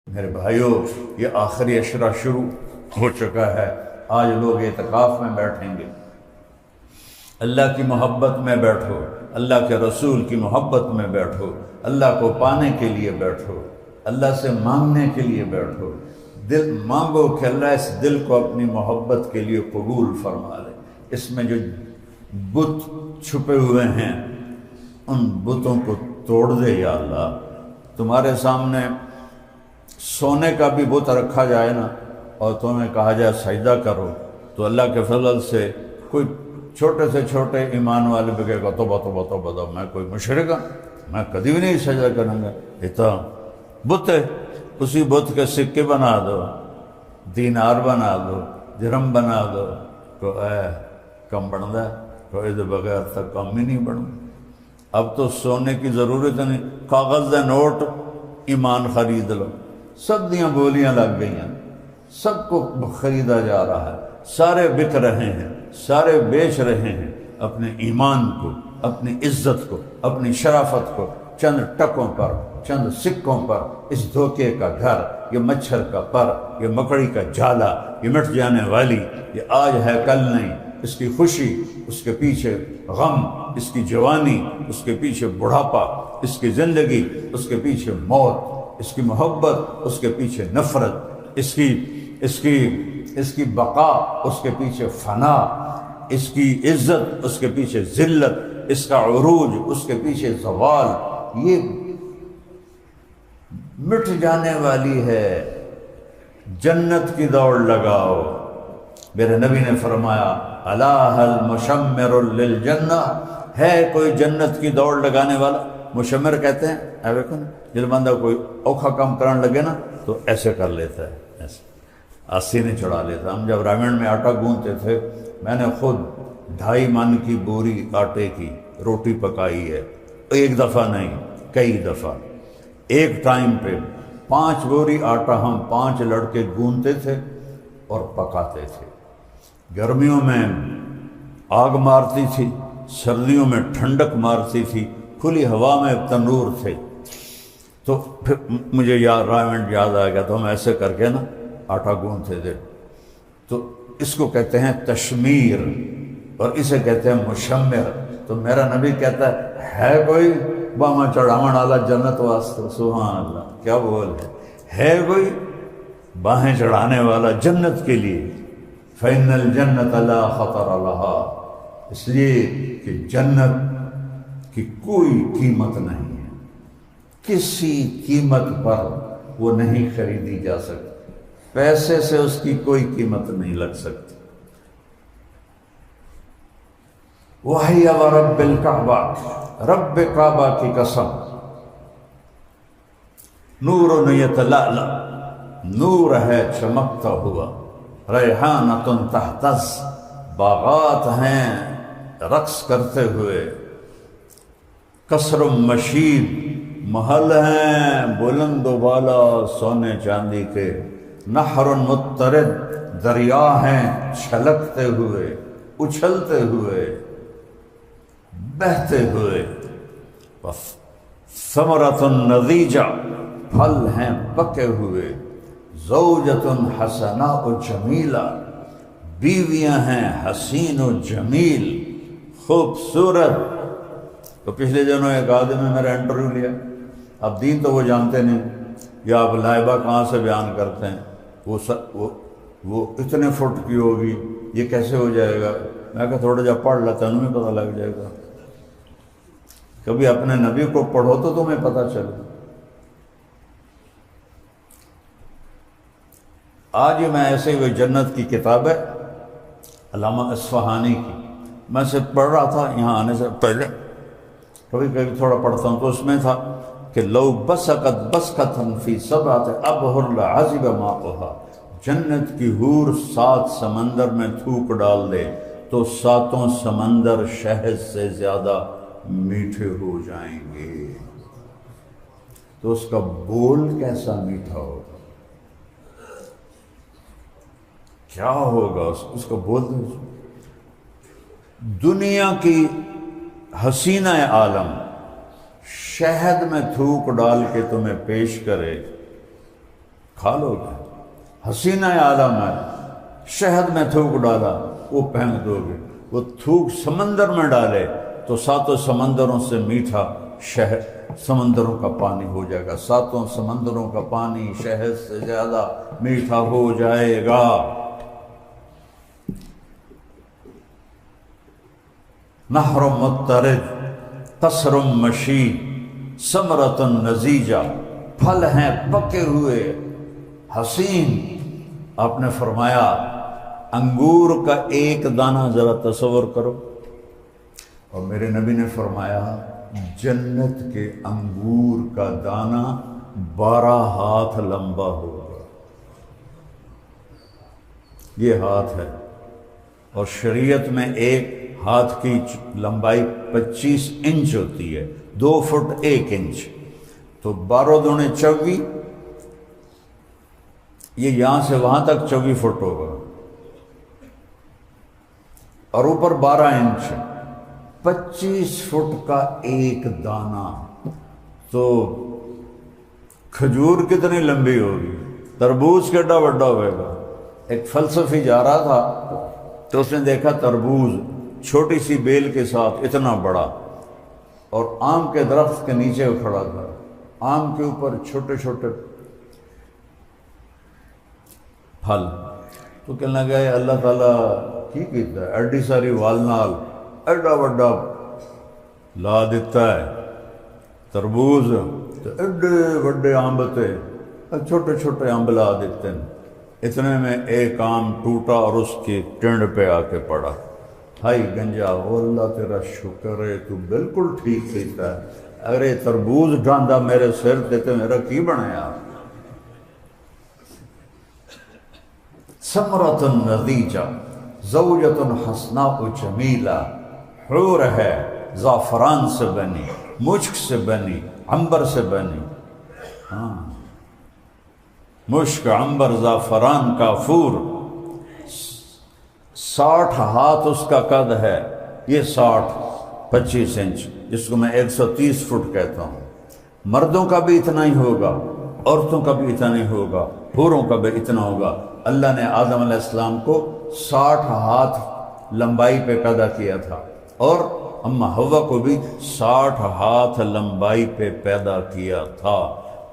میرے بھائیوں، یہ آخری عشرہ شروع ہو چکا ہے۔ آج لوگ اعتکاف میں بیٹھیں گے۔ اللہ کی محبت میں بیٹھو، اللہ کے رسول کی محبت میں بیٹھو، اللہ کو پانے کے لیے بیٹھو، اللہ سے مانگنے کے لیے بیٹھو۔ دل مانگو کہ اللہ اس دل کو اپنی محبت کے لیے قبول فرما لے۔ اس میں جو بت چھپے ہوئے ہیں ان بتوں کو توڑ دے یا اللہ۔ تمہارے سامنے سونے کا بھی بت رکھا جائے نا اور تمہیں کہا جائے سجدہ کرو، تو اللہ کے فضل سے کوئی چھوٹے سے چھوٹے ایمان والے بھی کہے گا توبہ توبہ توبہ توبہ، میں کوئی مشرک ہوں، میں کبھی بھی نہیں سجدہ کروں گا۔ یہ تو بت ہے، اسی بت کے سکے بنا دو، دینار بنا دو، درہم بنا دو، تو اے کم بنتا ہے تو اس بغیر تک کم ہی نہیں بنتا۔ اب تو سونے کی ضرورت نہیں، کاغذ دے نوٹ ایمان خرید لو۔ صدیاں بولیاں لگ گئی ہیں، سب کو خریدا جا رہا ہے، سارے بک رہے ہیں، سارے بیچ رہے ہیں اپنے ایمان کو، اپنی عزت کو، اپنی شرافت کو چند ٹکوں پر، چند سکوں پر۔ اس دھوکے کا گھر، یہ مچھر کا پر، یہ مکڑی کا جالا، یہ مٹ جانے والی، یہ آج ہے کل نہیں۔ اس کی خوشی، اس کے پیچھے غم، اس کی جوانی، اس کے پیچھے بڑھاپا، اس کی زندگی، اس کے پیچھے موت، اس کی محبت، اس کے پیچھے نفرت، اس کی بقا، اس کے پیچھے فنا، اس کی عزت، اس کے پیچھے ذلت، اس کا عروج، اس کے پیچھے زوال۔ یہ مٹ جانے والی ہے۔ جنت کی دوڑ لگاؤ۔ میرے نبی نے فرمایا الا هل مشمر للجنہ، ہے کوئی جنت کی دوڑ لگانے والا؟ مشمر کہتے ہیں اے دیکھو نا، جب بندہ کوئی اوکھا کام کرنے لگے نا تو ایسے کر لیتا ہے، ایسے آسینے چڑھا لیتا۔ ہم جب رامن میں آٹا گوندتے تھے، میں نے خود 2.5 من کی بوری آٹے کی روٹی پکائی ہے، ایک دفعہ نہیں، کئی دفعہ۔ ایک ٹائم پہ 5 بوری آٹا ہم 5 لڑکے گوندتے تھے اور پکاتے تھے۔ گرمیوں میں آگ مارتی تھی، سردیوں میں ٹھنڈک مارتی تھی، کھلی ہوا میں تنور تھے۔ تو پھر مجھے رامن یاد آ گیا، تو ہم ایسے کر کے نا آٹا گوندتے تھے۔ تو اس کو کہتے ہیں تشمیر اور اسے کہتے ہیں مشمر۔ تو میرا نبی کہتا ہے کوئی باما چڑھاون والا جنت واسطے؟ سبحان اللہ، کیا بول ہے کوئی باہیں چڑھانے والا جنت کے لیے؟ فإن الجنة لا خطر لها، اس لیے کہ جنت کی کوئی قیمت نہیں ہے، کسی قیمت پر وہ نہیں خریدی جا سکتی، پیسے سے اس کی کوئی قیمت نہیں لگ سکتی۔ وَحِيَ وَرَبِّ الْكَعْبَةِ، رب کعبہ کی قسم، نور یتلألأ، نور ہے چمکتا ہوا، ریحانۃ تہتز، باغات ہیں رقص کرتے ہوئے، قصر مشید، محل ہیں بلند و بالا سونے چاندی کے، نہر مضطرد، دریا ہیں چھلکتے ہوئے، اچھلتے ہوئے، بہتے ہوئے، ثمرۃ نضیجہ، پھل ہیں پکے ہوئے، زوجۃ حسناء جمیلہ، بیویاں ہیں حسین و جمیل، خوبصورت۔ تو پچھلے دنوں ایک آدمی نے میرا انٹرویو لیا، اب دین تو وہ جانتے نہیں، یا اب لائبہ کہاں سے بیان کرتے ہیں، وہ اتنے فٹ کی ہوگی، یہ کیسے ہو جائے گا؟ میں کہا تھوڑا جا پڑھ لیتا انہیں پتہ لگ جائے گا۔ کبھی اپنے نبی کو پڑھو تو تمہیں پتہ چلے۔ آج میں ایسے ہی وہ جنت کی کتاب ہے علامہ اصفہانی کی، میں سے پڑھ رہا تھا یہاں آنے سے پہلے، کبھی کبھی تھوڑا پڑھتا ہوں، تو اس میں تھا کہ لو بسقت بسقۃ فی سبعۃ ابحر لعذب ماؤها، جنت کی حور 7 سمندر میں تھوک ڈال دے تو 7 سمندر شہد سے زیادہ میٹھے ہو جائیں گے۔ تو اس کا بول کیسا میٹھا ہوگا، کیا ہوگا اس کو بول دیں۔ دنیا کی حسینہ عالم شہد میں تھوک ڈال کے تمہیں پیش کرے کھا لو گے، حسینہ عالم ہے، شہد میں تھوک ڈالا وہ پھینک دو گے، وہ تھوک سمندر میں ڈالے تو ساتوں سمندروں سے میٹھا شہد سمندروں کا پانی ہو جائے گا، ساتوں سمندروں کا پانی شہد سے زیادہ میٹھا ہو جائے گا۔ نہر مضطرد قصر مشید ثمرۃ نضیجہ، پھل ہیں پکے ہوئے حسین۔ آپ نے فرمایا انگور کا ایک دانہ ذرا تصور کرو، اور میرے نبی نے فرمایا جنت کے انگور کا دانہ 12 ہاتھ لمبا ہوگا۔ یہ ہاتھ ہے، اور شریعت میں ایک ہاتھ کی لمبائی 25 انچ ہوتی ہے، 2 فٹ 1 انچ، تو 12 دونے 24، یہ یہاں سے وہاں تک 24 فٹ ہوگا، اور اوپر 12 انچ، 25 فٹ کا ایک دانہ۔ تو کھجور کتنی لمبی ہوگی، تربوز کیڈا بڑا ہوئے گا۔ ایک فلسفی جا رہا تھا تو اس نے دیکھا تربوز چھوٹی سی بیل کے ساتھ اتنا بڑا، اور آم کے درخت کے نیچے کھڑا تھا، آم کے اوپر چھوٹے چھوٹے پھل، تو کہنے لگا اللہ تعالیٰ کی کیتا ہے، ایڈی ساری والنال ایڈا بڑا لا دیتا ہے تربوز، تو ایڈے بڑے آم تے چھوٹے چھوٹے آم لا دیتے ہیں۔ اتنے میں ایک آم ٹوٹا اور اس کی ٹنڈ پہ آ کے پڑا۔ ہائی گنجا، او اللہ تیرا شکر ہے، تو بالکل ٹھیک کیتا ہے، ارے تربوز ڈاندا میرے سر دیتے میرا کی بنایا۔ ثمرۃ نضیجہ زوجۃ حسناء جمیلہ، حور ہے زعفران سے بنی، مشک سے بنی، عنبر سے بنی، ہاں مشک، عنبر، زعفران، کافور۔ 60 ہاتھ اس کا قد ہے، یہ 60 25 انچ، جس کو میں 130 فٹ کہتا ہوں۔ مردوں کا بھی اتنا ہی ہوگا، عورتوں کا بھی اتنا ہی ہوگا، حوروں کا بھی اتنا ہوگا۔ اللہ نے آدم علیہ السلام کو 60 ہاتھ لمبائی پہ پیدا کیا تھا، اور اما حوا کو بھی 60 ہاتھ لمبائی پہ پیدا کیا تھا۔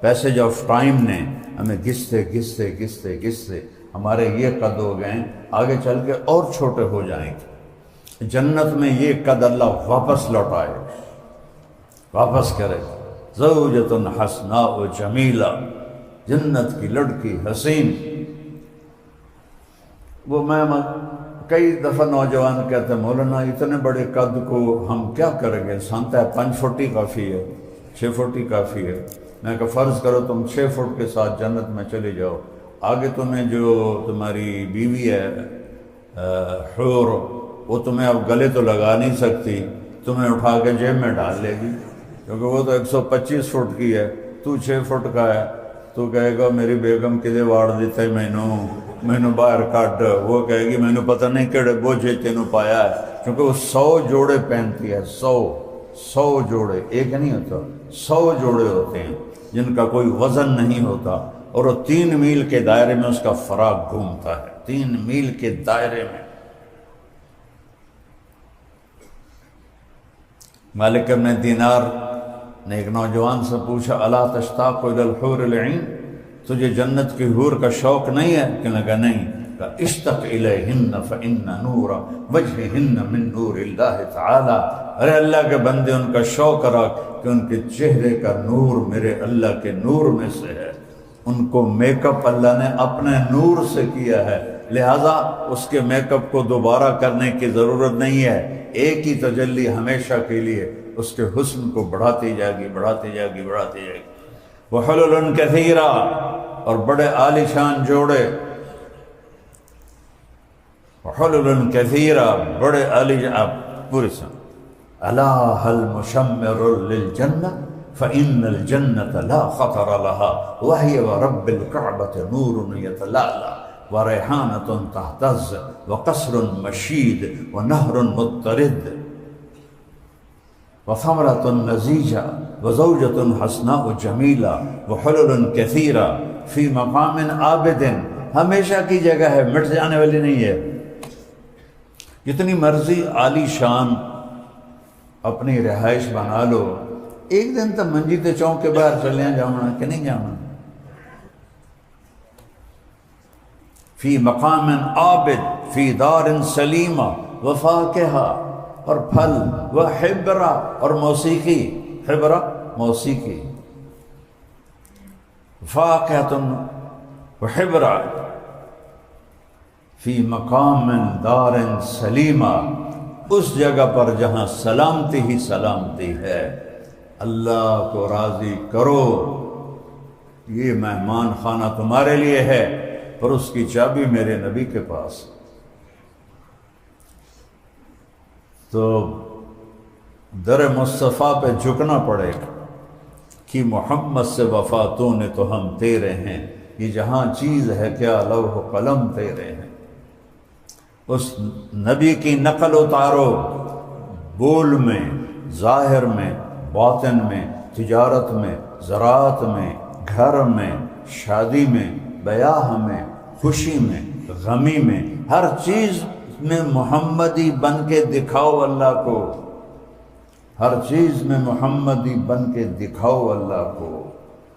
پیسج آف ٹائم نے ہمیں گھستے گھستے گھستے گھستے ہمارے یہ قد ہو گئے ہیں، آگے چل کے اور چھوٹے ہو جائیں گے۔ جنت میں یہ قد اللہ واپس لوٹائے، واپس کرے۔ زوجۃ حسناء جمیلہ، جنت کی لڑکی حسین۔ وہ میں کئی دفعہ نوجوان کہتے ہیں مولانا اتنے بڑے قد کو ہم کیا کریں گے، سانتا ہے 5 فٹ ہی کافی ہے، 6 فٹ ہی کافی ہے۔ میں کہا فرض کرو تم 6 فٹ کے ساتھ جنت میں چلے جاؤ، آگے تمہیں جو تمہاری بیوی ہے حور، وہ تمہیں اب گلے تو لگا نہیں سکتی، تمہیں اٹھا کے جیب میں ڈال لے گی، کیونکہ وہ تو 125 فٹ کی ہے، تو 6 فٹ کا ہے۔ تو کہے گا میری بیگم کدے واڑ دیتا ہے مینو باہر کٹ، وہ کہے گی مینو پتہ نہیں کہڑے بوجھے تینوں پایا ہے، کیونکہ وہ 100 جوڑے پہنتی ہے، 100 جوڑے، ایک نہیں ہوتا، 100 جوڑے ہوتے ہیں جن کا کوئی وزن نہیں ہوتا، اور وہ 3 میل کے دائرے میں اس کا فراق گھومتا ہے، 3 میل کے دائرے میں۔ مالک ابن دینار نے ایک نوجوان سے پوچھا الا تشتاق الی الحور العین، تجھے جنت کی حور کا شوق نہیں ہے؟ کہنے لگا نہیں۔ کہا اشتق الیہن فإن نور وجہہن من نور اللہ تعالی، ارے اللہ کے بندے ان کا شوق رکھ کہ ان کے چہرے کا نور میرے اللہ کے نور میں سے ہے۔ ان کو میک اپ اللہ نے اپنے نور سے کیا ہے، لہذا اس کے میک اپ کو دوبارہ کرنے کی ضرورت نہیں ہے، ایک ہی تجلی ہمیشہ کے لیے اس کے حسن کو بڑھاتی جائے گی، بڑھاتی جائے گی، بڑھاتی جائے گی۔ وحلل کثیرا، اور بڑے عالی شان جوڑے، وحلل کثیرا، بڑے عالی شان، پوری سن الا هل مشمر للجنہ فإن الجنة لا خطر لها وهي ورب الكعبة نور يتلألأ وريحانة تهتز وقصر مشيد ونهر مضطرد وثمرة نضيجة وزوجة حسناء جميلة وحلل كثيرة فی مقام عابد، ہمیشہ کی جگہ ہے، مٹ جانے والی نہیں ہے۔ جتنی مرضی عالی شان اپنی رہائش بنا لو، ایک دن تو منجی تے چونک کے باہر چلے جانا کہ نہیں جانا۔ فی مقام عابد فی دار سلیمہ وفاکہہ، اور پھل، وحبرہ، اور موسیقی، حبرہ موسیقی، فاکہۃ وحبرہ، فی مقام دار سلیمہ، اس جگہ پر جہاں سلامتی ہی سلامتی ہے۔ اللہ کو راضی کرو، یہ مہمان خانہ تمہارے لیے ہے، پر اس کی چابی میرے نبی کے پاس۔ تو در مصطفیٰ پہ جھکنا پڑے گا کہ محمد سے وفا تو نے تو ہم تیرے ہیں، یہ جہاں چیز ہے کیا لوح و قلم تیرے ہیں۔ اس نبی کی نقل اتارو، بول میں، ظاہر میں، باطن میں، تجارت میں، زراعت میں، گھر میں، شادی میں، بیاہ میں، خوشی میں، غمی میں، ہر چیز میں محمدی بن کے دکھاؤ اللہ کو، ہر چیز میں محمدی بن کے دکھاؤ اللہ کو،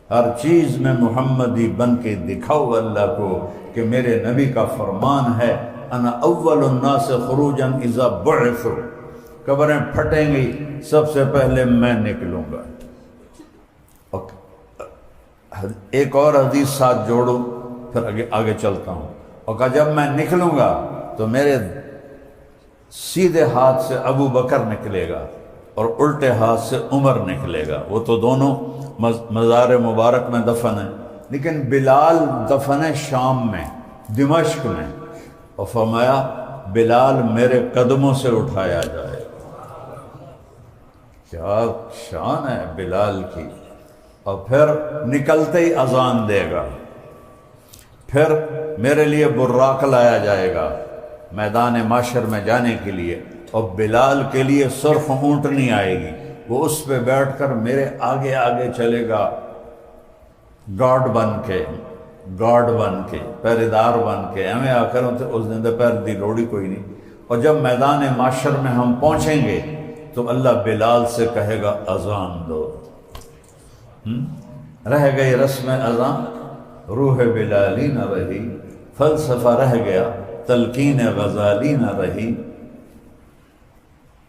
ہر چیز میں محمدی بن کے دکھاؤ اللہ کو، کہ میرے نبی کا فرمان ہے انا اول الناس خروجا اذا بعثوا، قبریں پھٹیں گی سب سے پہلے میں نکلوں گا۔ ایک اور حدیث ساتھ جوڑو پھر آگے چلتا ہوں، اور کہا جب میں نکلوں گا تو میرے سیدھے ہاتھ سے ابو بکر نکلے گا اور الٹے ہاتھ سے عمر نکلے گا، وہ تو دونوں مزار مبارک میں دفن ہیں، لیکن بلال دفن ہے شام میں، دمشق میں، اور فرمایا بلال میرے قدموں سے اٹھایا جائے گا۔ کیا شان ہے بلال کی! اور پھر نکلتے ہی اذان دے گا، پھر میرے لیے براق لایا جائے گا میدان معاشر میں جانے کے لیے، اور بلال کے لیے سرخ اونٹنی آئے گی، وہ اس پہ بیٹھ کر میرے آگے آگے چلے گا، گارڈ بن کے پہرے دار بن کے، ہمیں آ کر اس دن دوپہر دی لوڑی کوئی نہیں۔ اور جب میدان معاشر میں ہم پہنچیں گے تو اللہ بلال سے کہے گا اذان دو۔ رہ گئی رسم اذان، روح بلالی نہ رہی، فلسفہ رہ گیا، تلقین غزالی نہ رہی،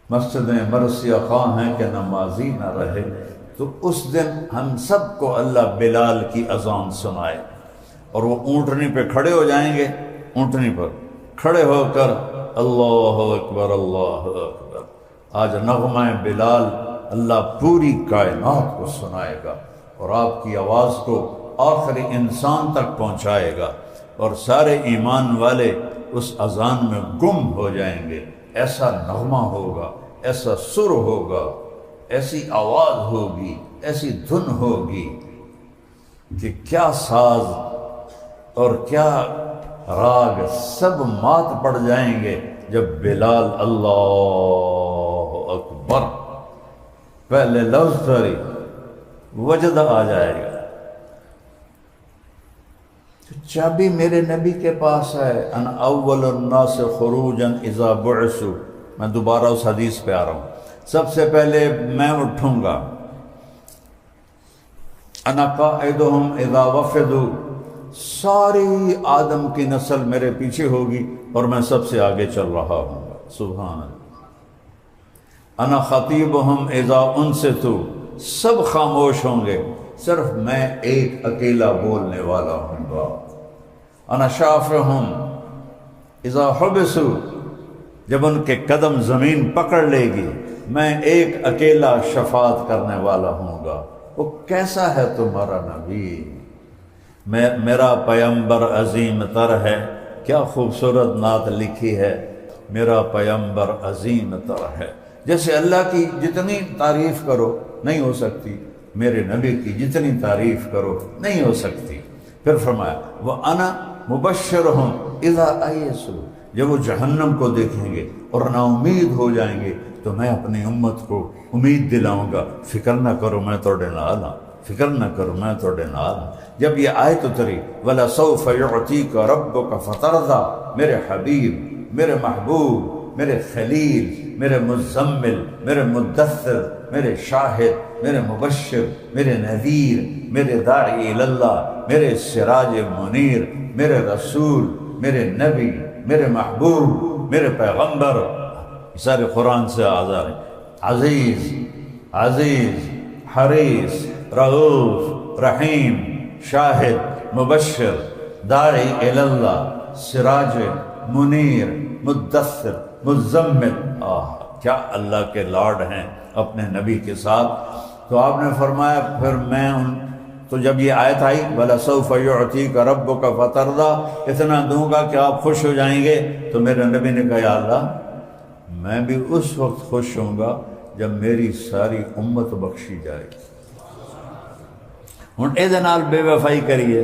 مسجدیں مرثیہ خواہ ہیں کہ نمازی نہ رہے۔ تو اس دن ہم سب کو اللہ بلال کی اذان سنائے، اور وہ اونٹنی پہ کھڑے ہو جائیں گے، اونٹنی پر کھڑے ہو کر اللہ اکبر اللہ اکبر۔ آج نغمہ بلال اللہ پوری کائنات کو سنائے گا، اور آپ کی آواز کو آخری انسان تک پہنچائے گا، اور سارے ایمان والے اس اذان میں گم ہو جائیں گے۔ ایسا نغمہ ہوگا، ایسا سر ہوگا، ایسی آواز ہوگی، ایسی دھن ہوگی کہ کیا ساز اور کیا راگ سب مات پڑ جائیں گے جب بلال اللہ اکبر پہلے لفظ کری، وجد آ جائے گا۔ چابی میرے نبی کے پاس ہے، ان اول الناس خروجا اذا بعثوا۔ میں دوبارہ اس حدیث پہ آ رہا ہوں، سب سے پہلے میں اٹھوں گا، انا قائدہم اذا وفدوا، ساری آدم کی نسل میرے پیچھے ہوگی اور میں سب سے آگے چل رہا ہوں گا، سبحان اللہ۔ انا خطیبہم اذا انصتوا، سب خاموش ہوں گے، صرف میں ایک اکیلا بولنے والا ہوں گا۔ انا شافعہم اذا حبسوا، جب ان کے قدم زمین پکڑ لے گی میں ایک اکیلا شفاعت کرنے والا ہوں گا۔ وہ کیسا ہے تمہارا نبی، میرا پیمبر عظیم تر ہے۔ کیا خوبصورت نعت لکھی ہے، میرا پیمبر عظیم تر ہے۔ جیسے اللہ کی جتنی تعریف کرو نہیں ہو سکتی، میرے نبی کی جتنی تعریف کرو نہیں ہو سکتی۔ پھر فرمایا وَأَنَا مُبَشِّرُهُمْ إِذَا أَيَسُوا، جب وہ جہنم کو دیکھیں گے اور نا امید ہو جائیں گے تو میں اپنی امت کو امید دلاؤں گا، فکر نہ کرو میں توڑے نال ہاں، فکر نہ کرو میں تھوڑے نال ہوں۔ جب یہ آیت اتری وَلَسَوْفَ يُعْطِيكَ رَبُّكَ فَتَرْضَىٰ، میرے حبیب، میرے محبوب، میرے خلیل، میرے مزمل، میرے مدثر، میرے شاہد، میرے مبشر، میرے نذیر، میرے داعی اللہ، میرے سراج منیر، میرے رسول، میرے نبی، میرے محبوب، میرے پیغمبر، سارے قرآن سے آزاد ہیں۔ عزیز، عزیز، حریص، رؤوف، رحیم، شاہد، مبشر، داعی اللہ، سراج منیر، مدثر، مزمل، کیا اللہ کے لاڈ ہیں اپنے نبی کے ساتھ۔ تو آپ نے فرمایا پھر میں تو جب یہ آیت آئی وَلَسَوْفَ يُعْطِيكَ رَبُّكَ فَتَرْضَىٰ، اتنا دوں گا کہ آپ خوش ہو جائیں گے، تو میرے نبی نے کہا یا اللہ میں بھی اس وقت خوش ہوں گا جب میری ساری امت بخشی جائے گی۔ ہن اے دے نال بے وفائی کریے،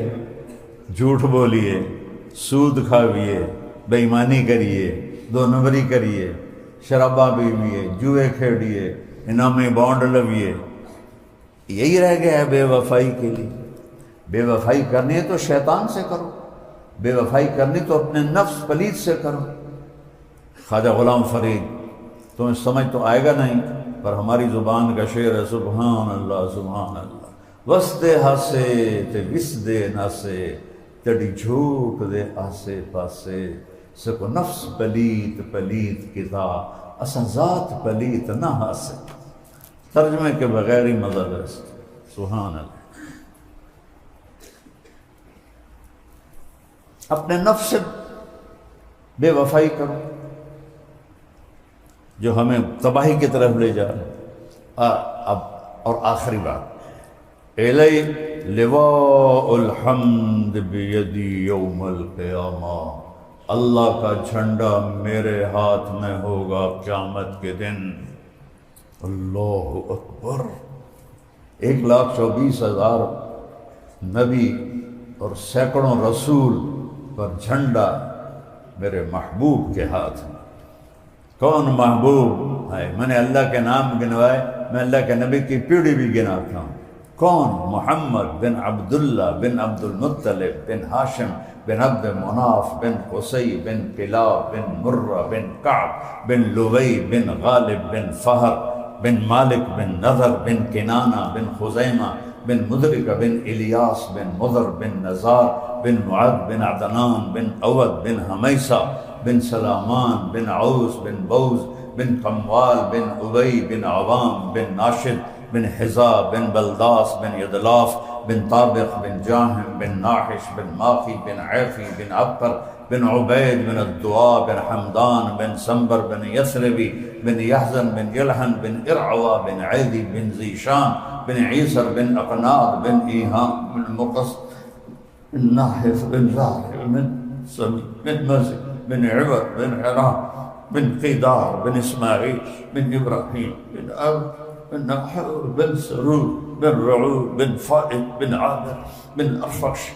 جھوٹ بولیے، سود کھاویے، بے ایمانی کریے، دو نمبری کریے، شراباں پیویے، جوئے کھیڑیے، انعامی بانڈ لویے، یہی رہ گیا ہے بے وفائی کے لیے۔ بے وفائی کرنی ہے تو شیطان سے کرو، بے وفائی کرنی تو اپنے نفس پلید سے کرو۔ خواجہ غلام فرید تمہیں سمجھ تو آئے گا نہیں، پر ہماری زبان کا شعر ہے سبحان اللہ سبحان اللہ، وسدے ہاسے تے وسدے ناسے، تڑی جھوک دے آسے پاسے، سکو نفس پلیت پلیت کتا، اسا ذات پلیت نہ ہاسے۔ ترجمے کے بغیر ہی مزہ رست، سبحان اللہ۔ اپنے نفس سے بے وفائی کرو جو ہمیں تباہی کی طرف لے جا رہا۔ اب اور آخری بات، الی لواء الحمد بیدی یوم القیامہ، اللہ کا جھنڈا میرے ہاتھ میں ہوگا قیامت کے دن۔ اللہ اکبر، 1,24,000 نبی اور سینکڑوں رسول پر جھنڈا میرے محبوب کے ہاتھ میں۔ کون محبوب ہے؟ میں نے اللہ کے نام گنوائے، میں اللہ کے نبی کی پیڑھی بھی گناتا ہوں۔ کون؟ محمد بن عبداللہ بن عبد المطلب بن ہاشم بن عبد مناف بن قصی بن کلاب بن مرہ بن کعب بن لوی بن غالب بن فہر بن مالک بن نذر بن کنانہ بن خزیمہ بن مدرکہ بن الیاس بن مضر بن نزار بن معد بن عدنان بن اود بن حمیسہ بن سلامان بن عوس بن بوز بن قموال بن ابی بن عوام بن ناشد بن حزا بن بلداس بن یدلاف بن طابق بن جاہم بن ناحش بن ماخی بن عیفی بن عبقر بن عبید بن الدعاء بن حمدان بن سنبر بن یثربی بن یحزن بن یلحن بن ارعوا بن عیدی بن زیشان بن عیسر بن اقناد بن ایہام بن مقص بن ناحف بن زاہر بن سمی بن مزید بن عبر بن حرام بن قیدار بن اسماعیل بن ابراہیم بن اب بن نحور بن سرور بن رعود بن فائد بن عامر بن ارفش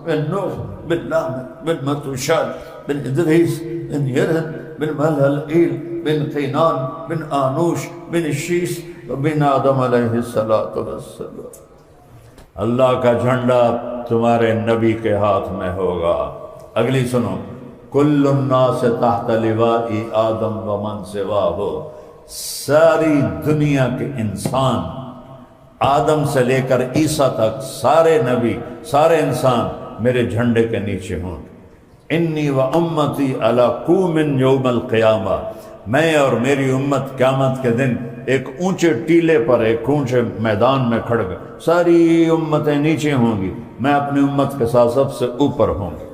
بن نوح بن لامر بن متوشال بن ادریس بن یرن بن ملہلئیل بن قینان بن آنوش بن الشیس بن آدم علیہ السلام۔ اللہ کا جھنڈا تمہارے نبی کے ہاتھ میں ہوگا۔ اگلی سنو، کل الناس تحت لواء آدم ومن سواہ، ساری دنیا کے انسان آدم سے لے کر عیسیٰ تک سارے نبی سارے انسان میرے جھنڈے کے نیچے ہوں۔ انی و امتی علی قوم یوم القیامہ، میں اور میری امت قیامت کے دن ایک اونچے ٹیلے پر ایک اونچے میدان میں کھڑ گئے، ساری امتیں نیچے ہوں گی، میں اپنی امت کے ساتھ سب سے اوپر ہوں گی۔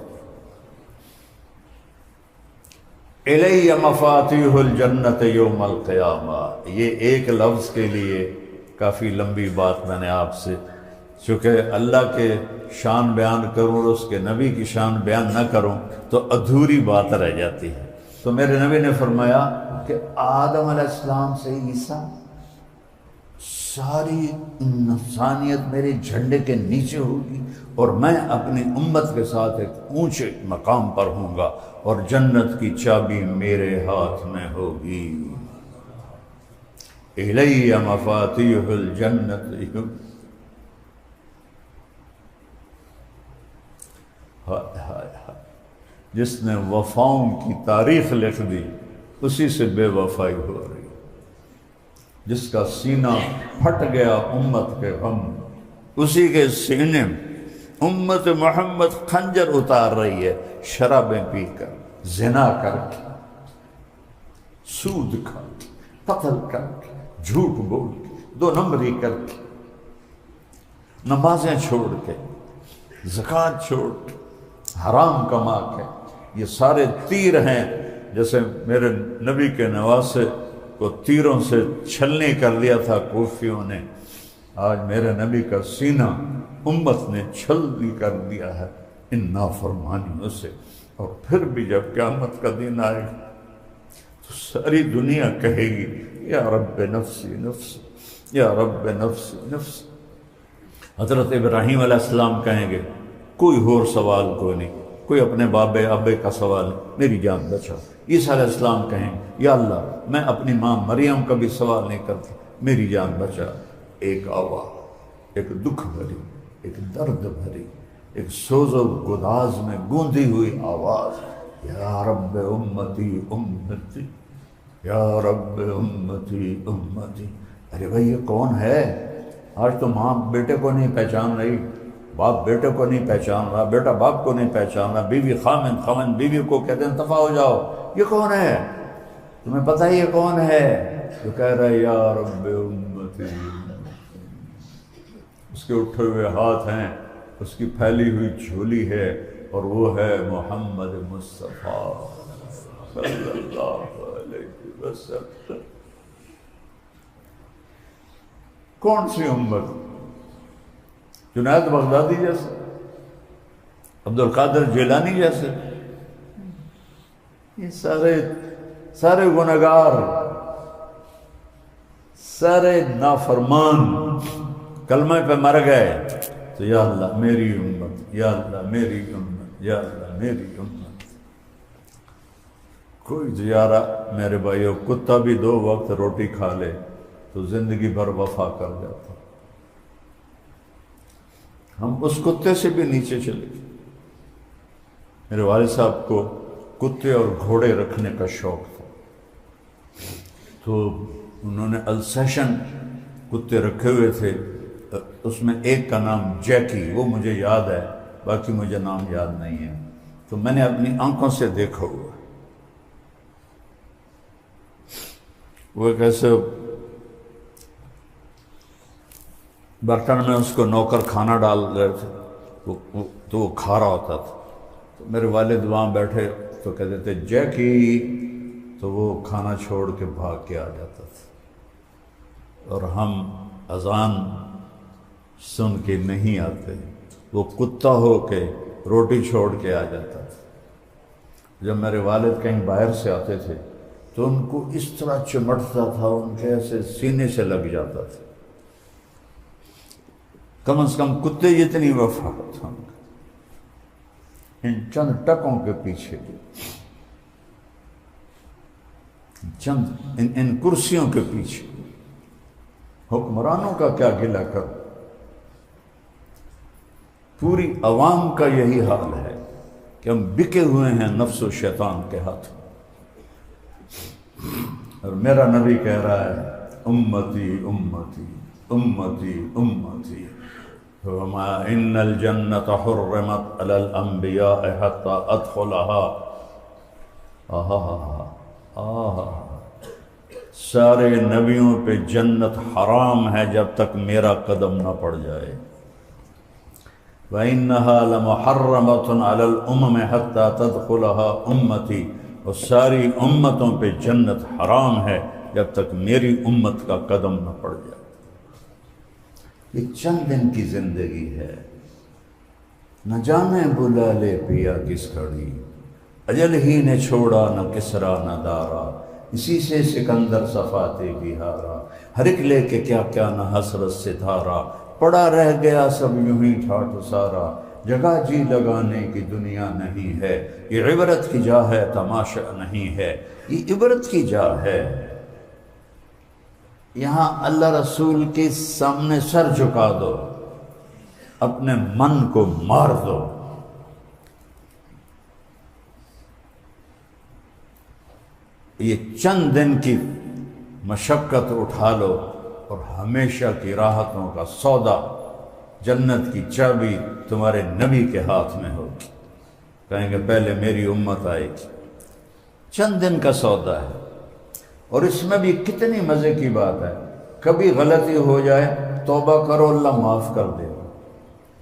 الی مفاتیح الجنت یوم القیامہ، یہ ایک لفظ کے لیے کافی لمبی بات میں نے آپ سے، چونکہ اللہ کے شان بیان کروں اور اس کے نبی کی شان بیان نہ کروں تو ادھوری بات رہ جاتی ہے۔ تو میرے نبی نے فرمایا کہ آدم علیہ السلام سے عیسیٰ ساری انسانیت میرے جھنڈے کے نیچے ہوگی اور میں اپنی امت کے ساتھ ایک اونچے مقام پر ہوں گا اور جنت کی چابی میرے ہاتھ میں ہوگی۔ الی مفاتیح الجنت ہائے ہائے ہائے، جس نے وفاؤں کی تاریخ لکھ دی اسی سے بے وفائی ہو رہی، جس کا سینہ پھٹ گیا امت کے غم، اسی کے سینے میں امت محمد خنجر اتار رہی ہے، شرابیں پی کر، زنا کر کے، سود کھا کے، قتل کر کے، جھوٹ بول کے، دو نمبری کر کے، نمازیں چھوڑ کے، زکوٰۃ چھوڑ کے، حرام کما کے، یہ سارے تیر ہیں۔ جیسے میرے نبی کے نواسے کو تیروں سے چھلنی کر دیا تھا کوفیوں نے، آج میرے نبی کا سینہ امت نے چھلنی کر دیا ہے ان نافرمانیوں سے۔ اور پھر بھی جب قیامت کا دن آئے گا تو ساری دنیا کہے گی یا رب نفسی نفسی، یا رب نفسی نفسی۔ حضرت ابراہیم علیہ السلام کہیں گے کوئی اور سوال کوئی نہیں، کوئی اپنے باب ابے کا سوال نہیں، میری جان بچا۔ عیسیٰ علیہ السلام کہیں یا اللہ میں اپنی ماں مریم کا بھی سوال نہیں کرتی، میری جان بچا۔ ایک آواز، ایک دکھ بھری، ایک درد بھری، ایک سوز و گداز میں گونجی ہوئی آواز، یا رب امتی امتی، یا رب امتی امتی۔ ارے بھائی یہ کون ہے؟ آج تو ماں بیٹے کو نہیں پہچان رہی، باپ بیٹے کو نہیں پہچان رہا، بیٹا باپ کو نہیں پہچان رہا، بیوی خامن، خامن بیوی کو کہتے ہیں دفع ہو جاؤ۔ یہ کون ہے؟ تمہیں پتہ ہے یہ کون ہے؟ جو کہہ رہا ہے یا رب امتی۔ اس کے اٹھے ہوئے ہاتھ ہیں، اس کی پھیلی ہوئی جھولی ہے، اور وہ ہے محمد مصطفیٰ صلی اللہ علیہ وسلم۔ کون سی امت؟ جنید بغدادی جیسے، عبد القادر جیلانی جیسے، یہ سارے گنہگار، سارے نافرمان کلمہ پہ مر گئے تو یا اللہ میری امت، یا اللہ میری امت، یا اللہ میری امت۔ کوئی زیارہ میرے بھائیو، کتا بھی 2 وقت روٹی کھا لے تو زندگی بھر وفا کر جاتا۔ ہم اس کتے سے بھی نیچے چلے گئے۔ میرے والد صاحب کو کتے اور گھوڑے رکھنے کا شوق تھا، تو انہوں نے السیشن کتے رکھے ہوئے تھے، اس میں ایک کا نام جیکی، وہ مجھے یاد ہے، باقی مجھے نام یاد نہیں ہے۔ تو میں نے اپنی آنکھوں سے دیکھا ہوا، وہ ایک ایسے برتن میں اس کو نوکر کھانا ڈال رہے تھے تو وہ کھا رہا ہوتا تھا، تو میرے والد وہاں بیٹھے تو کہتے تھے جیکی، تو وہ کھانا چھوڑ کے بھاگ کے آ جاتا تھا، اور ہم اذان سن کے نہیں آتے، وہ کتا ہو کے روٹی چھوڑ کے آ جاتا تھا۔ جب میرے والد کہیں باہر سے آتے تھے تو ان کو اس طرح چمٹتا تھا، ان کے ایسے سینے سے لگ جاتا تھا۔ کم از کم کتے جتنی وفا تھا ان چند ٹکوں کے پیچھے، چند ان کرسیوں کے پیچھے۔ حکمرانوں کا کیا گلہ کر، پوری عوام کا یہی حال ہے کہ ہم بکے ہوئے ہیں نفس و شیطان کے ہاتھ میں۔ اور میرا نبی کہہ رہا ہے امتی امتی امتی امتی، وما ان الجنت حرمت علی الانبیاء حتی ادخلها۔ سارے نبیوں پہ جنت حرام ہے جب تک میرا قدم نہ پڑ جائے۔ وَإِنَّهَا لَمُحَرَّمَةٌ عَلَى الْأُمَمِ حَتَّى تَدْخُلَهَا أُمَّتِي، اور ساری امتوں پہ جنت حرام ہے جب تک میری امت کا قدم نہ پڑ جائے۔ یہ چند دن کی زندگی ہے، نہ جانے بلا لے پیا کس گھڑی، اجل ہی نے چھوڑا نہ کسرا نہ دارا، اسی سے سکندر صفاتے بہارا، ہر ایک لے کے کیا کیا نہ حسرت ستارہ، پڑا رہ گیا سب یوں ہی ٹھاٹھ سارا، جگہ جی لگانے کی دنیا نہیں ہے، یہ عبرت کی جا ہے تماشا نہیں ہے، یہ عبرت کی جا ہے۔ یہاں اللہ رسول کے سامنے سر جھکا دو، اپنے من کو مار دو، یہ چند دن کی مشقت اٹھا لو اور ہمیشہ کی راحتوں کا سودا، جنت کی چابی تمہارے نبی کے ہاتھ میں ہوگی۔ کہیں گے پہلے میری امت آئے گی، چند دن کا سودا ہے۔ اور اس میں بھی کتنی مزے کی بات ہے، کبھی غلطی ہو جائے توبہ کرو اللہ معاف کر دے گا،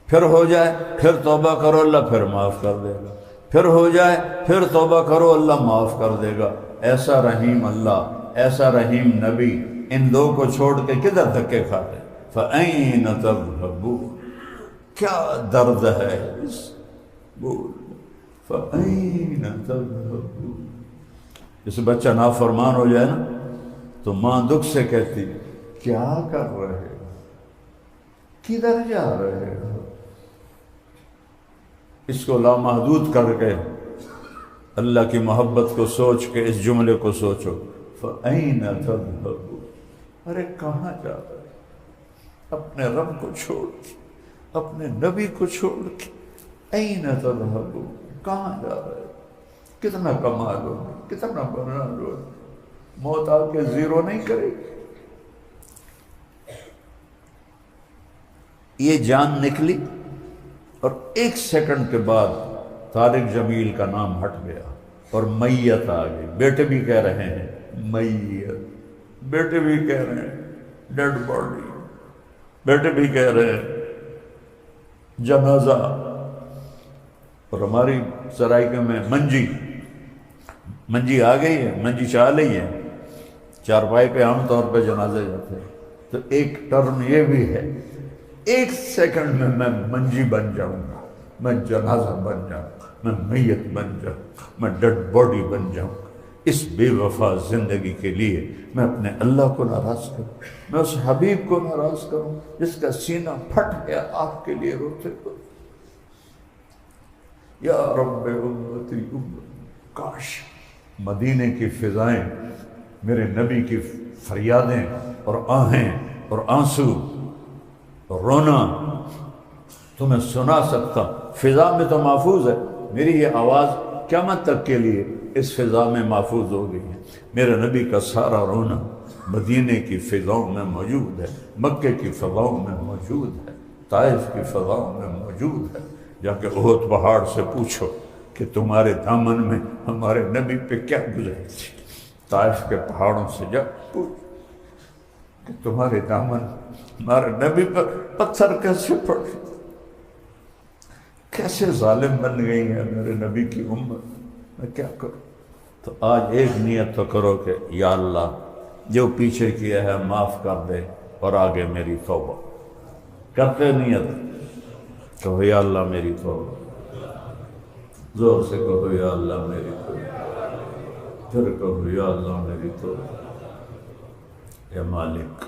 پھر ہو جائے پھر توبہ کرو اللہ پھر معاف کر دے گا، پھر ہو جائے پھر توبہ کرو اللہ معاف کر دے گا۔ ایسا رحیم اللہ، ایسا رحیم نبی، ان دو کو چھوڑ کے کدھر دھکے کھاتے؟ فَأَيْنَ تَذْهَبُونَ، کیا درد ہے اس بول، فَأَيْنَ تَذْهَبُونَ۔ جیسے بچہ نافرمان ہو جائے نا تو ماں دکھ سے کہتی کیا کر رہے ہو، کدھر جا رہے ہو؟ اس کو لامحدود کر کے اللہ کی محبت کو سوچ کے اس جملے کو سوچو، فَأَيْنَ تَذْهَبُونَ، ارے کہاں جا رہے ہو؟ اپنے رب کو چھوڑ کے، اپنے نبی کو چھوڑ کے، أَيْنَ تَذْهَبُونَ، کہاں جا رہے ہو؟ کتنا کما لو، کتنا بنا لو، موت آ کے زیرو نہیں کرے گی۔ یہ جان نکلی اور ایک سیکنڈ کے بعد طارق جمیل کا نام ہٹ گیا اور میت آ گئی۔ بیٹے بھی کہہ رہے ہیں میت، بیٹے بھی کہہ رہے ہیں ڈیڈ باڈی، بیٹے بھی کہہ رہے ہیں جنازہ۔ اور ہماری سرائیکے میں منجی آ گئی ہے، منجی چاہ لی ہے، چارپائی پہ عام طور پہ جنازے جاتے ہیں، تو ایک ٹرم یہ بھی ہے، ایک سیکنڈ میں منجی بن جاؤں گا، میں جنازہ بن جاؤں گا، میں میت بن جاؤں گا، میں ڈیڈ باڈی بن جاؤں گا۔ اس بے وفا زندگی کے لیے میں اپنے اللہ کو ناراض کروں، میں اس حبیب کو ناراض کروں جس کا سینہ پھٹ گیا آپ کے لیے روتے کو۔ یا رب امتی امت، کاش مدینے کی فضائیں، میرے نبی کی فریادیں اور آہیں اور آنسو اور رونا تمہیں سنا سکتا۔ فضا میں تو محفوظ ہے، میری یہ آواز قیامت تک کے لیے اس فضا میں محفوظ ہو گئی ہے۔ میرے نبی کا سارا رونا مدینے کی فضاؤں میں موجود ہے، مکے کی فضاؤں میں موجود ہے، طائف کی فضاؤں میں موجود ہے۔ جا کے احد پہاڑ سے پوچھو کہ تمہارے دامن میں ہمارے نبی پہ کیا گزری تھی۔ طائف کے پہاڑوں سے جا پوچھ کہ تمہارے دامن ہمارے نبی پر پتھر کیسے پڑے، کیسے ظالم بن گئی ہے میرے نبی کی امت، میں کیا کروں؟ تو آج ایک نیت تو کرو کہ یا اللہ جو پیچھے کیا ہے معاف کر دے اور آگے میری توبہ کرتے نیت کہو یا اللہ میری توبہ، زور سے کہو یا اللہ میری توبہ، پھر کہو یا اللہ میری توبہ۔ اے مالک،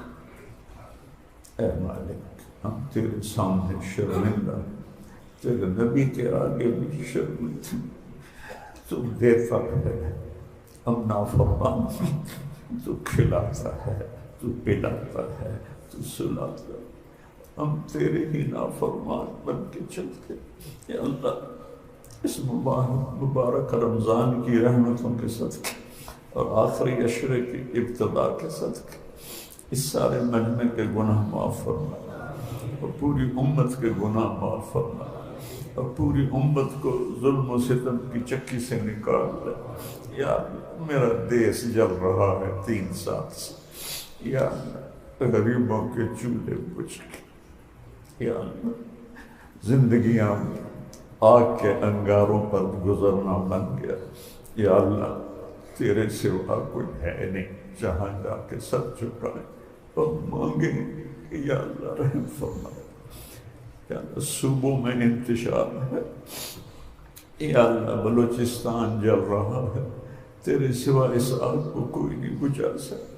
اے مالک، ہم تیرے سامنے شرمندہ، تیرے نبی کے آگے بھی شرمندہ، تو دیتا ہے، ہم نافرمان، تو کھلاتا ہے، تو پلاتا ہے، تو سلاتا ہے، ہم تیرے ہی نافرمان بن کے چلتے۔ یا اللہ اس مبارک رمضان کی رحمتوں کے صدقے اور آخری عشرے کی ابتدا کے صدقے اس سارے مجمع کے گناہ معاف فرما اور پوری امت کے گناہ معاف فرما اور پوری امت کو ظلم و ستم کی چکی سے نکال لے۔ یا میرا دیس جل رہا ہے 3 سال سے، یا غریبوں کے چولہے بجھ کے، یا زندگیاں آگ کے انگاروں پر گزرنا بن گیا۔ یا اللہ تیرے سوا کوئی ہے نہیں، جہاں جا کے سر جھکائیں اور مانگیں کہ یا اللہ رحم فرما۔ یا اللہ صوبوں میں انتشار ہے، یا اللہ بلوچستان جل رہا ہے، تیرے سوا اس آگ کو کوئی نہیں بجھا سکتا۔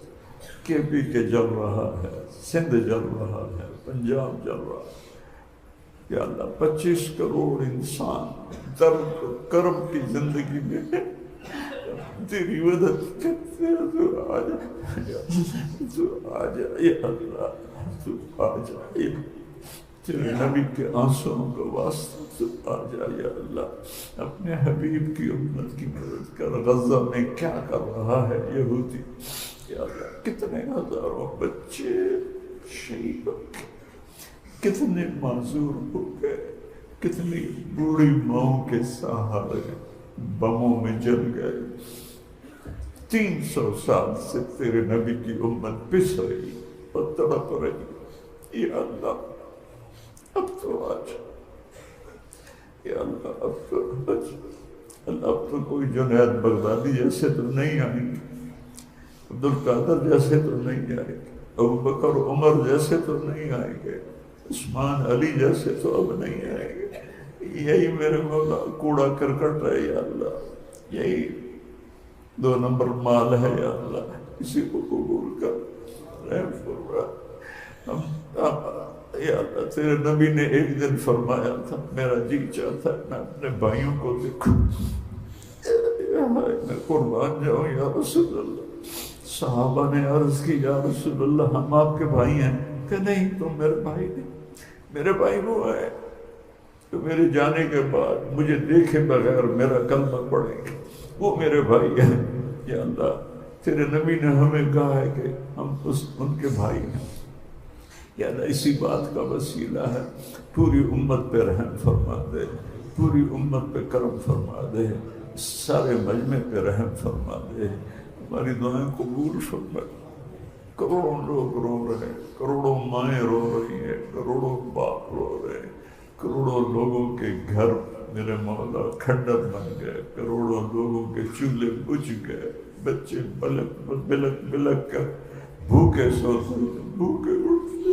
کے پی کے جل رہا ہے، سندھ جل رہا ہے، پنجاب جل رہا ہے۔ یا اللہ 25 کروڑ انسان درد و کرم کی زندگی میں تیری مدد کرتے ہیں، تو آ جا، تو آ جا یا اللہ، تو آ جا۔ تیرے نبی کے آنسوؤں کا واسطہ تو آ جا یا اللہ، اپنے حبیب کی امت کی مدد کر۔ غزہ میں کیا کر رہا ہے یہودی، یا اللہ کتنے ہزاروں بچے شہید ہو گئے، کتنے معذور ہو گئے، کتنی بوڑھی ماؤں کے سہارے بموں میں جل گئے۔ 300 سال سے تیرے نبی کی امت پس رہی اور تڑپ رہی، یا اللہ اب تو آج، یا اللہ اب تو آج، اللہ اب تو کوئی جنید بغدادی جیسے تو نہیں آئیں گے، عبدالقادر جیسے تو نہیں آئیں گے، ابوبکر عمر جیسے تو نہیں آئیں گے، عثمان علی جیسے تو اب نہیں آئیں گے۔ یہی میرے مولا کوڑا کرکٹ ہے یا اللہ، یہی 2 نمبر مال ہے یا اللہ، اسی کو قبول کر، رحم فرما۔ یا اللہ تیرے نبی نے ایک دن فرمایا تھا، میرا جی چاہتا ہے میں اپنے بھائیوں کو دیکھوں، میں قربان جاؤں یا رسول اللہ۔ صحابہ نے عرض کی یا رسول اللہ ہم آپ کے بھائی ہیں، کہ نہیں تم میرے بھائی نہیں، میرے بھائی وہ ہے تو میرے جانے کے بعد مجھے دیکھے بغیر میرا کلمہ پڑھیں گے، وہ میرے بھائی ہیں۔ یا اللہ تیرے نبی نے ہمیں کہا ہے کہ ہم ان کے بھائی ہیں، یا اللہ اسی بات کا وسیلہ ہے پوری امت پہ رحم فرما دے، پوری امت پہ کرم فرما دے، سارے مجمع پہ رحم فرما دے، ہماری دعائیں قبول فرما دے۔ کروڑوں لوگ رو رہے ہیں، کروڑوں مائیں رو رہی ہیں، کروڑوں باپ رو رہے ہیں، کروڑوں لوگوں کے گھر میرے مولا کھنڈر بن گئے، کروڑوں لوگوں کے چولہے بجھ گئے، بچے بلک بلک کر بھوکے سوتے بھوکے اٹھتے۔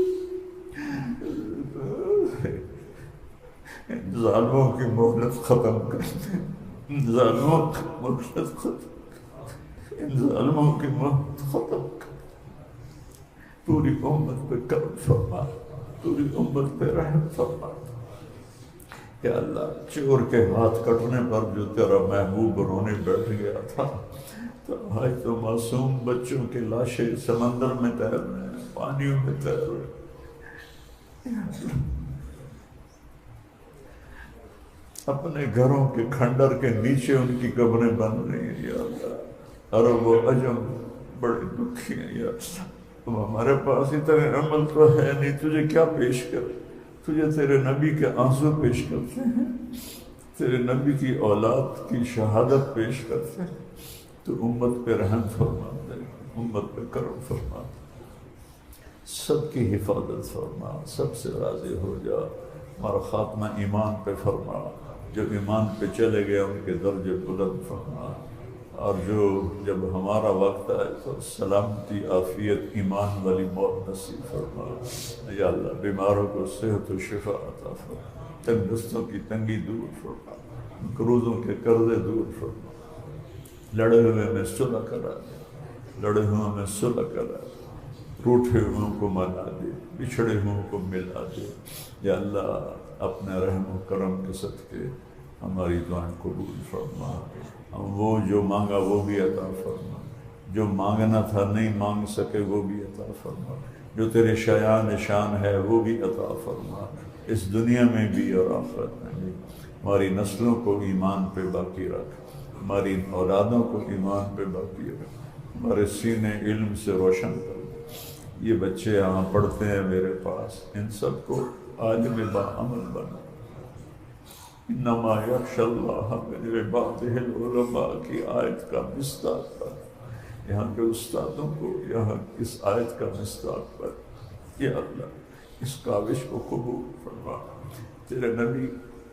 ان ظالموں کی مہلت ختم کر، ان ظالموں کی مہلت ختم کر، ان ظالموں کی مہلت ختم کر، پوری امت پہ کرم فرما، پوری امت پہ رحم فرما۔ یا اللہ چور کے ہاتھ کٹنے پر جو تیرا محبوب رونے بیٹھ گیا تھا، تو آج تو معصوم بچوں کی لاشیں سمندر میں تیر رہے ہیں، پانیوں میں تیر رہے ہیں۔ اپنے گھروں کے کھنڈر کے نیچے ان کی قبریں بن رہی ہیں یا اللہ، عرب و عجم بڑے دکھی ہیں یا اللہ۔ تم ہمارے پاس اتنے عمل تو ہے نہیں، تجھے کیا پیش کرے، تجھے تیرے نبی کے آنسو پیش کرتے ہیں، تیرے نبی کی اولاد کی شہادت پیش کرتے ہیں، تو امت پہ رحم فرما دے، امت پہ کرم فرما دے، سب کی حفاظت فرما، سب سے راضی ہو جا، ہمارا خاتمہ ایمان پہ فرما، جو ایمان پہ چلے گئے ان کے درجے بلند فرما، اور جو جب ہمارا وقت آئے تو سلامتی عافیت ایمان والی موت نصیب فرما۔ یا اللہ بیماروں کو صحت و شفا عطا فرما، تنگ دستوں کی تنگی دور فرما، قروضوں کے قرضے دور فرما، لڑے ہوئے میں صلح کرا دے، لڑے ہوئے میں صلح کرا دے، روٹھے ہوئے کو منا دے، بچھڑے ہوئے کو ملا دے۔ یا اللہ اپنے رحم و کرم کے صدقے ہماری دعائیں قبول فرما، ہم وہ جو مانگا وہ بھی عطا فرما، جو مانگنا تھا نہیں مانگ سکے وہ بھی عطا فرما، جو تیرے شایان شان ہے وہ بھی عطا فرما، اس دنیا میں بھی اور آخرت میں بھی۔ ہماری نسلوں کو ایمان پہ باقی رکھ، ہماری اولادوں کو ایمان پہ باقی رکھ، ہمارے سینے علم سے روشن کر۔ یہ بچے یہاں پڑھتے ہیں میرے پاس، ان سب کو عالم باعمل بنا۔ انما یخشی اللہ من عبادہ العلماء کی آیت کا مصداق پر یہاں کے استادوں کو یہاں اس آیت کا مصداق پر، یا اللہ اس کاوش کو قبول فرما۔ تیرے نبی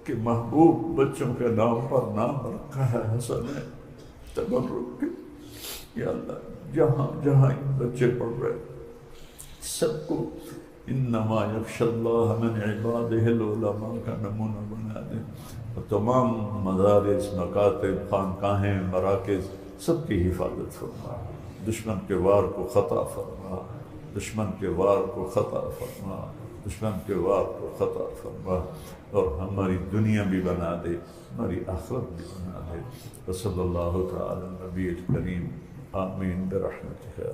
کے محبوب بچوں کے نام پر نام رکھا ہے حسن تبرک کے، یا اللہ جہاں جہاں ان بچے پڑھ رہے سب کو انما یخشی اللہ من عبادہ العلماء کا نمونہ بنا دیں، اور تمام مدارس، مکاتب، خانقاہیں، مراکز سب کی حفاظت فرما، دشمن کے وار کو خطا فرما، دشمن کے وار کو خطا فرما، دشمن کے وار کو خطا فرما، اور ہماری دنیا بھی بنا دے، ہماری آخرت بھی بنا دے۔ وصلی اللہ تعالی نبی الکریم، آمین برحمتہ۔